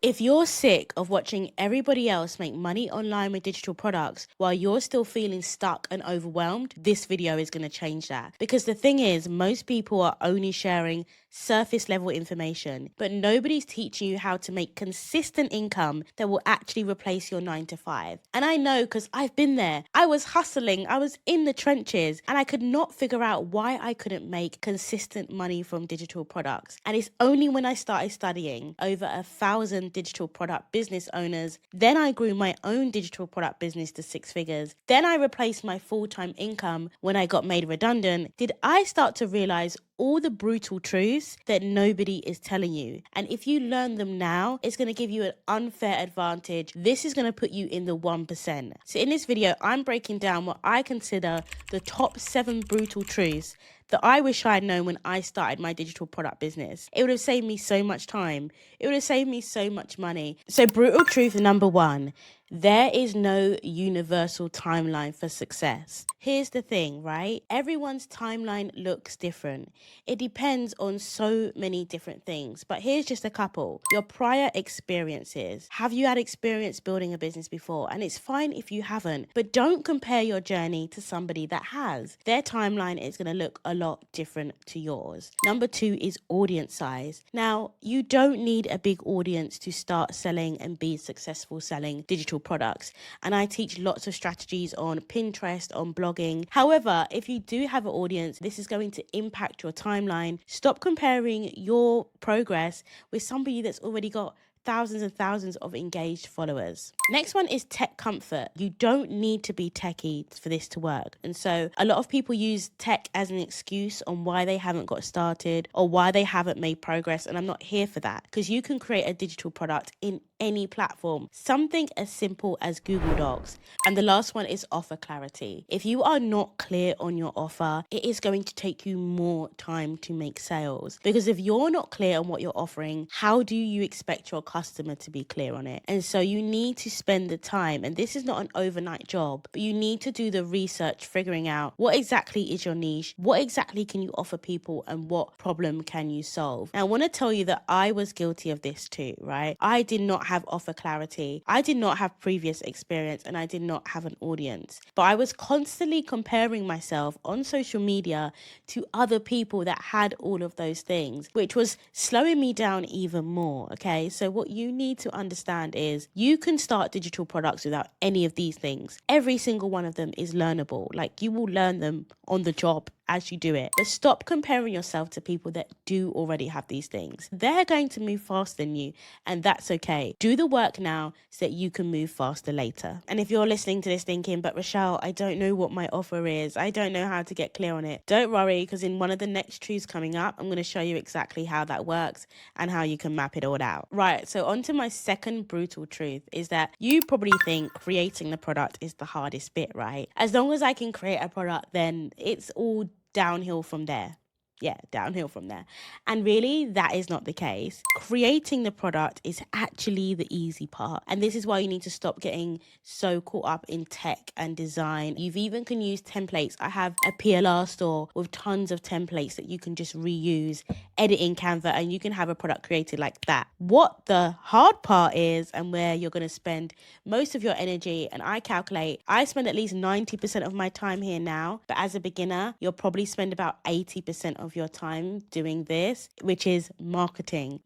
If you're sick of watching everybody else make money online with digital products while you're still feeling stuck and overwhelmed, this video is going to change that. Because the thing is, most people are only sharing surface level information, but nobody's teaching you how to make consistent income that will actually replace your 9 to 5. And I know because I've been there. I was hustling, I was in the trenches, and I could not figure out why I couldn't make consistent money from digital products. And it's only when I started studying over 1,000 digital product business owners, then I grew my own digital product business to 6 figures, then I replaced my full-time income when I got made redundant, did I start to realize all the brutal truths that nobody is telling you. And if you learn them now, it's going to give you an unfair advantage. This is going to put you in the 1%. So in this video, I'm breaking down what I consider the top 7 brutal truths that I wish I had known when I started my digital product business. It would have saved me so much time. It would have saved me so much money. So brutal truth number 1, there is no universal timeline for success. Here's the thing, right? Everyone's timeline looks different. It depends on so many different things, but here's just a couple. Your prior experiences. Have you had experience building a business before? And it's fine if you haven't, but don't compare your journey to somebody that has. Their timeline is going to look a lot different to yours. Number 2 is audience size. Now, you don't need a big audience to start selling and be successful selling digital products. And I teach lots of strategies on Pinterest, on blogging. However, if you do have an audience, this is going to impact your timeline. Stop comparing your progress with somebody that's already got thousands and thousands of engaged followers. Next one is tech comfort. You don't need to be techie for this to work. And so a lot of people use tech as an excuse on why they haven't got started or why they haven't made progress. And I'm not here for that, because you can create a digital product in any platform, something as simple as Google Docs. And the last one is offer clarity. If you are not clear on your offer, it is going to take you more time to make sales, because if you're not clear on what you're offering, how do you expect your customer to be clear on it? And so you need to spend the time, and this is not an overnight job, but you need to do the research, figuring out what exactly is your niche, what exactly can you offer people, and what problem can you solve. Now, I want to tell you that I was guilty of this too, right? I did not have offer clarity. I did not have previous experience, and I did not have an audience. But I was constantly comparing myself on social media to other people that had all of those things, which was slowing me down even more, okay? So what you need to understand is you can start digital products without any of these things. Every single one of them is learnable. Like, you will learn them on the job as you do it. But stop comparing yourself to people that do already have these things. They're going to move faster than you, and that's okay. Do the work now so that you can move faster later. And if you're listening to this thinking, but Rochelle, I don't know what my offer is, I don't know how to get clear on it, don't worry, because in one of the next truths coming up, I'm going to show you exactly how that works and how you can map it all out. Right, so on to my second brutal truth is that you probably think creating the product is the hardest bit, right? As long as I can create a product, then it's all downhill from there. Yeah, downhill from there. And really, that is not the case. Creating the product is actually the easy part. And this is why you need to stop getting so caught up in tech and design. You've even can use templates. I have a PLR store with tons of templates that you can just reuse, edit in Canva, and you can have a product created like that. What the hard part is, and where you're going to spend most of your energy, and I calculate, I spend at least 90% of my time here now, but as a beginner, you'll probably spend about 80% of your time doing this, which is marketing,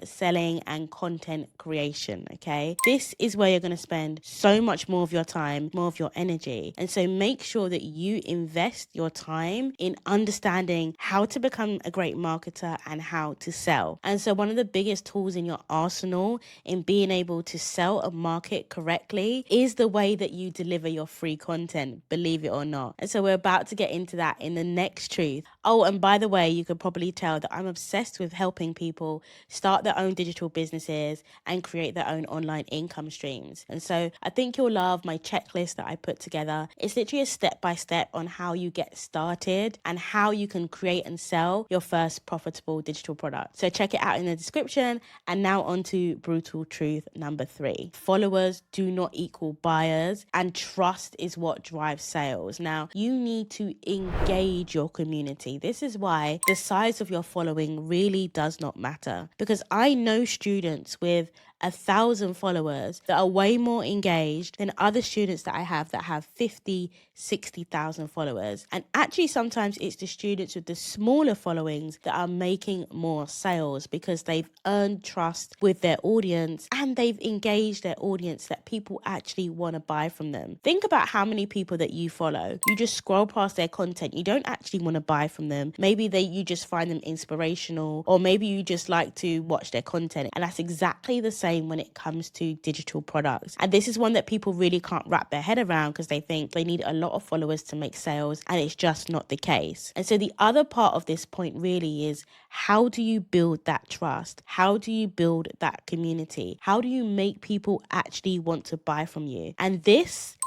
selling, and content creation. Okay, this is where you're going to spend so much more of your time, more of your energy. And so make sure that you invest your time in understanding how to become a great marketer and how to sell. And so one of the biggest tools in your arsenal in being able to sell and market correctly is the way that you deliver your free content, believe it or not. And so we're about to get into that in the next truth. Oh, and by the way, you could probably tell that I'm obsessed with helping people start their own digital businesses and create their own online income streams. And so I think you'll love my checklist that I put together. It's literally a step-by-step on how you get started and how you can create and sell your first profitable digital product. So check it out in the description. And now on to brutal truth number 3. Followers do not equal buyers, and trust is what drives sales. Now, you need to engage your community. This is why the size of your following really does not matter, because I know students with 1,000 followers that are way more engaged than other students that I have that have 50, 60,000 followers. And actually, sometimes it's the students with the smaller followings that are making more sales because they've earned trust with their audience and they've engaged their audience that people actually want to buy from them. Think about how many people that you follow. You just scroll past their content. You don't actually want to buy from them. Maybe you just find them inspirational, or maybe you just like to watch their content. And that's exactly the same when it comes to digital products. And this is one that people really can't wrap their head around because they think they need a lot of followers to make sales, and it's just not the case. And so the other part of this point really is, how do you build that trust? How do you build that community? How do you make people actually want to buy from you? And this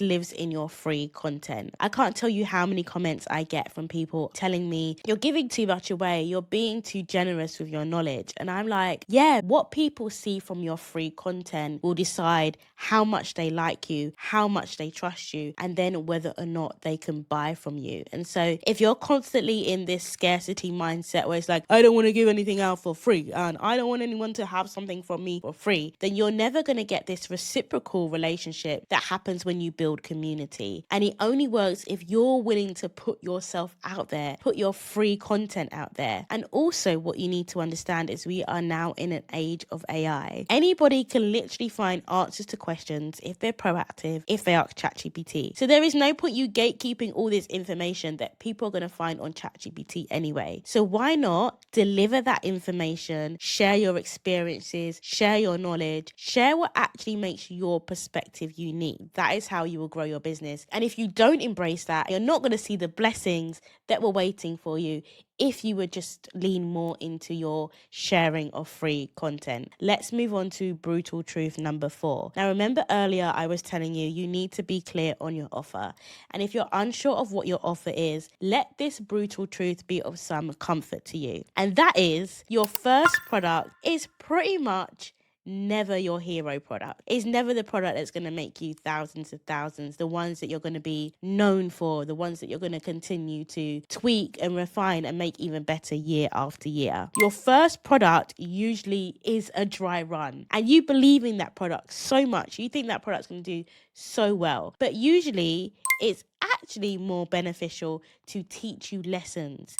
lives in your free content. I can't tell you how many comments I get from people telling me, you're giving too much away, you're being too generous with your knowledge. And I'm like, yeah, what people see from your free content will decide how much they like you, how much they trust you, and then whether or not they can buy from you. And so if you're constantly in this scarcity mindset where it's like, I don't want to give anything out for free and I don't want anyone to have something from me for free, then you're never going to get this reciprocal relationship that happens when you build community. And it only works if you're willing to put yourself out there, put your free content out there. And also what you need to understand is we are now in an age of AI. Anybody can literally find answers to questions if they're proactive, if they ask ChatGPT. So there is no point you gatekeeping all this information that people are going to find on ChatGPT anyway. So why not deliver that information, share your experiences, share your knowledge, share what actually makes your perspective unique. That is how you will grow your business. And if you don't embrace that, you're not going to see the blessings that were waiting for you if you would just lean more into your sharing of free content. Let's move on to brutal truth number 4. Now, remember earlier I was telling you need to be clear on your offer. And if you're unsure of what your offer is, let this brutal truth be of some comfort to you. And that is, your first product is pretty much never your hero product. It's never the product that's going to make you thousands of thousands, the ones that you're going to be known for, the ones that you're going to continue to tweak and refine and make even better year after year. Your first product usually is a dry run, and you believe in that product so much. You think that product's going to do so well, but usually it's actually more beneficial to teach you lessons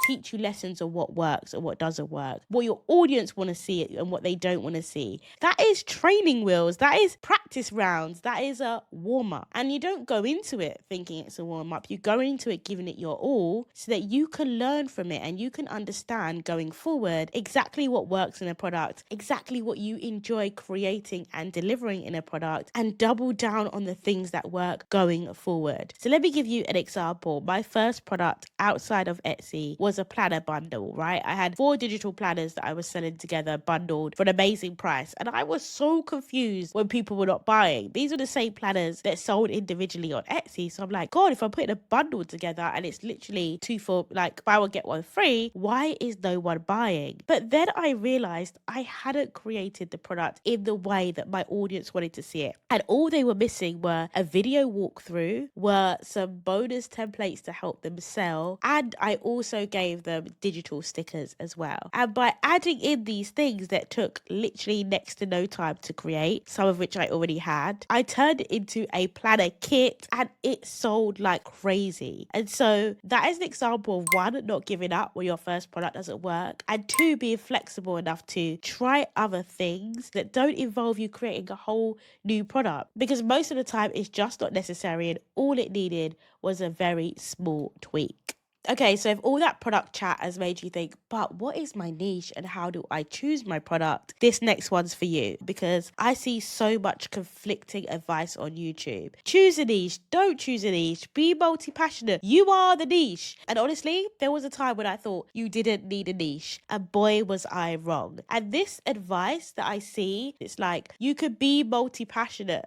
of what works or what doesn't work, what your audience want to see and what they don't want to see. That is training wheels, that is practice rounds, that is a warm-up. And you don't go into it thinking it's a warm-up, you go into it giving it your all so that you can learn from it and you can understand going forward exactly what works in a product, exactly what you enjoy creating and delivering in a product, and double down on the things that work going forward. So let me give you an example. My first product outside of Etsy was a planner bundle, right? I had 4 digital planners that I was selling together, bundled for an amazing price. And I was so confused when people were not buying. These are the same planners that sold individually on Etsy. So I'm like, God, if I'm putting a bundle together and it's literally 2 for like buy one, get one free, why is no one buying? But then I realized I hadn't created the product in the way that my audience wanted to see it. And all they were missing were a video walkthrough, were some bonus templates to help them sell, and I also gave them digital stickers as well. And by adding in these things that took literally next to no time to create, some of which I already had, I turned it into a planner kit and it sold like crazy. And so that is an example of 1, not giving up when your first product doesn't work, and 2, being flexible enough to try other things that don't involve you creating a whole new product, because most of the time it's just not necessary and all it needed was a very small tweak. Okay, so if all that product chat has made you think, but what is my niche and how do I choose my product? This next one's for you, because I see so much conflicting advice on YouTube. Choose a niche, don't choose a niche, be multi-passionate. You are the niche. And honestly, there was a time when I thought you didn't need a niche, and boy was I wrong. And this advice that I see, it's like, you could be multi-passionate.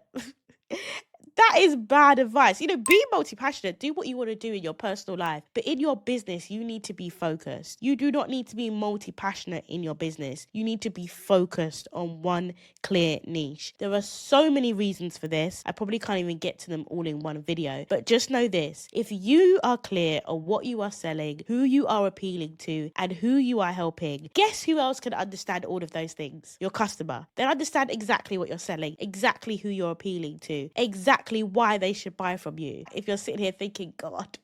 That is bad advice. Be multi-passionate. Do what you want to do in your personal life. But in your business, you need to be focused. You do not need to be multi-passionate in your business. You need to be focused on one clear niche. There are so many reasons for this. I probably can't even get to them all in one video. But just know this. If you are clear on what you are selling, who you are appealing to, and who you are helping, guess who else can understand all of those things? Your customer. They'll understand exactly what you're selling, exactly who you're appealing to, exactly why they should buy from you. If you're sitting here thinking, God,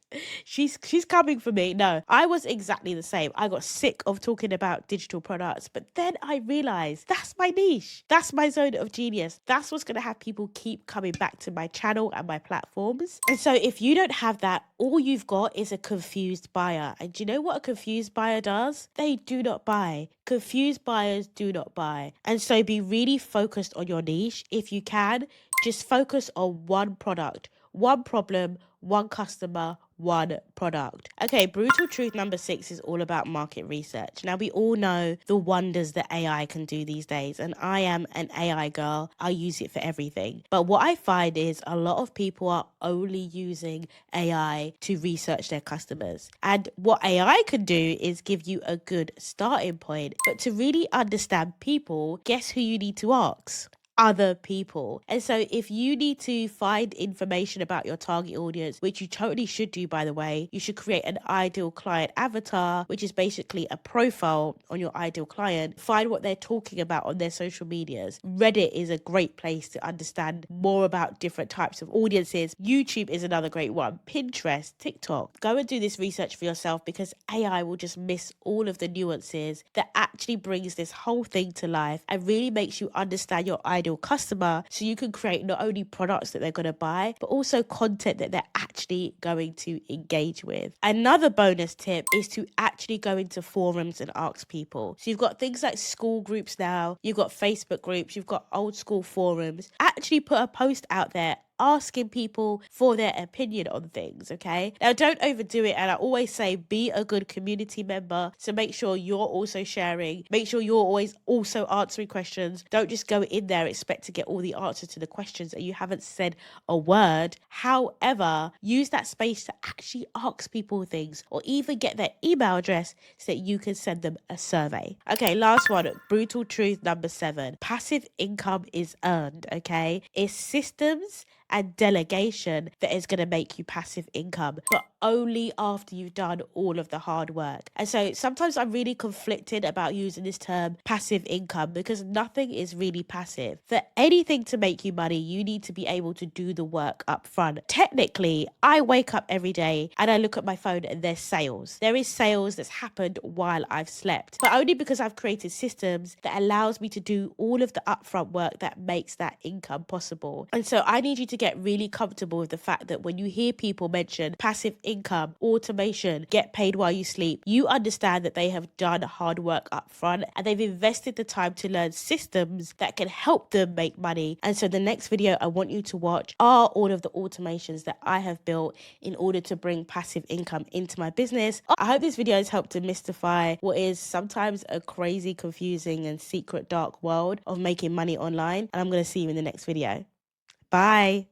she's coming for me. No, I was exactly the same. I got sick of talking about digital products, but then I realized that's my niche. That's my zone of genius. That's what's going to have people keep coming back to my channel and my platforms. And so if you don't have that, all you've got is a confused buyer. And do you know what a confused buyer does? They do not buy. Confused buyers do not buy. And so be really focused on your niche. If you can, just focus on one product, one problem, one customer, one product. Okay, brutal truth number 6 is all about market research. Now, we all know the wonders that AI can do these days, and I am an AI girl. I use it for everything. But what I find is a lot of people are only using AI to research their customers. And what AI can do is give you a good starting point. But to really understand people, guess who you need to ask? Other people. And so if you need to find information about your target audience, which you totally should do, by the way, you should create an ideal client avatar, which is basically a profile on your ideal client. Find what they're talking about on their social medias. Reddit is a great place to understand more about different types of audiences. YouTube is another great one. Pinterest, TikTok. Go and do this research for yourself, because AI will just miss all of the nuances that actually brings this whole thing to life and really makes you understand your ideal customer, so you can create not only products that they're going to buy, but also content that they're actually going to engage with. Another bonus tip is to actually go into forums and ask people. So you've got things like Skool groups now, you've got Facebook groups, you've got old school forums. Actually put a post out there asking people for their opinion on things, okay? Now, don't overdo it. And I always say, be a good community member. So make sure you're also sharing. Make sure you're always also answering questions. Don't just go in there, expect to get all the answers to the questions and you haven't said a word. However, use that space to actually ask people things, or even get their email address so that you can send them a survey. Okay, last one, brutal truth number 7. Passive income is earned, okay? It's systems and delegation that is going to make you passive income, but only after you've done all of the hard work. And so sometimes I'm really conflicted about using this term passive income, because nothing is really passive. For anything to make you money, you need to be able to do the work up front. Technically, I wake up every day and I look at my phone and there's sales. There is sales that's happened while I've slept, but only because I've created systems that allows me to do all of the upfront work that makes that income possible. And so I need you to get really comfortable with the fact that when you hear people mention passive income, automation, get paid while you sleep, you understand that they have done hard work up front and they've invested the time to learn systems that can help them make money. And so the next video I want you to watch are all of the automations that I have built in order to bring passive income into my business. I hope this video has helped demystify what is sometimes a crazy, confusing and secret dark world of making money online. And I'm going to see you in the next video. Bye.